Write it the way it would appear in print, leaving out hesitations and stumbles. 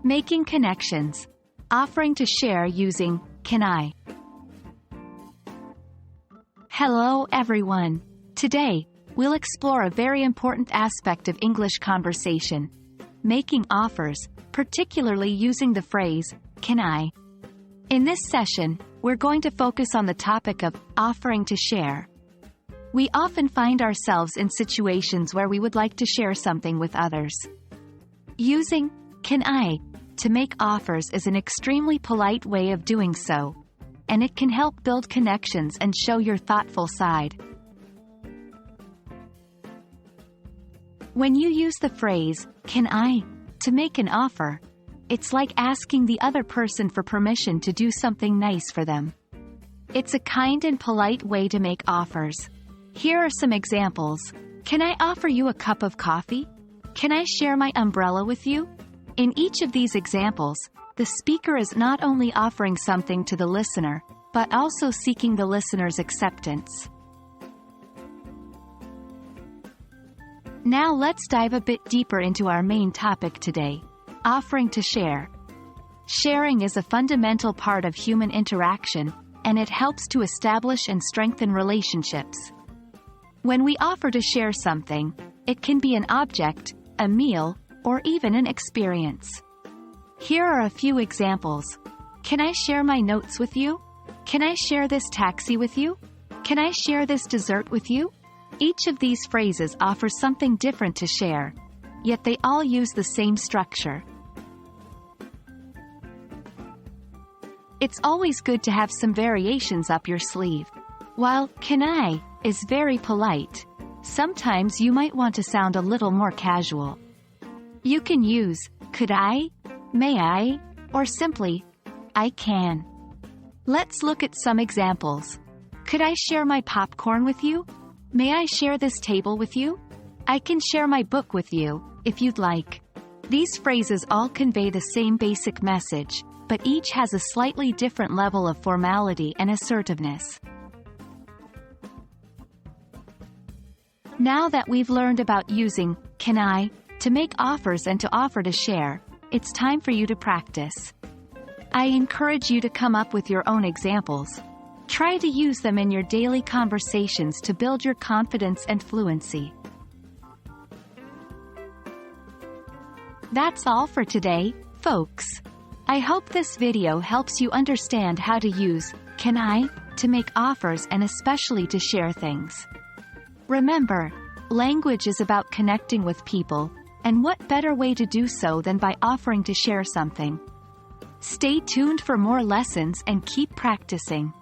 Making connections. Offering to share using can I. Hello everyone. Today, we'll explore a very important aspect of English conversation. Making offers, particularly using the phrase, can I. In this session, we're going to focus on the topic of offering to share. We often find ourselves in situations where we would like to share something with others. Using can I to make offers is an extremely polite way of doing so, and it can help build connections and show your thoughtful side. When you use the phrase, can I, to make an offer, it's like asking the other person for permission to do something nice for them. It's a kind and polite way to make offers. Here are some examples. Can I offer you a cup of coffee? Can I share my umbrella with you? In each of these examples, the speaker is not only offering something to the listener, but also seeking the listener's acceptance. Now let's dive a bit deeper into our main topic today, offering to share. Sharing is a fundamental part of human interaction, and it helps to establish and strengthen relationships. When we offer to share something, it can be an object, a meal, or even an experience. Here are a few examples. Can I share my notes with you? Can I share this taxi with you? Can I share this dessert with you? Each of these phrases offers something different to share, yet they all use the same structure. It's always good to have some variations up your sleeve. While can I is very polite, sometimes you might want to sound a little more casual. You can use could I, may I, or simply I can. Let's look at some examples. Could I share my popcorn with you? May I share this table with you? I can share my book with you, if you'd like. These phrases all convey the same basic message, but each has a slightly different level of formality and assertiveness. Now that we've learned about using can I to make offers and to offer to share, it's time for you to practice. I encourage you to come up with your own examples. Try to use them in your daily conversations to build your confidence and fluency. That's all for today, folks. I hope this video helps you understand how to use can I to make offers and especially to share things. Remember, language is about connecting with people, and what better way to do so than by offering to share something? Stay tuned for more lessons and keep practicing.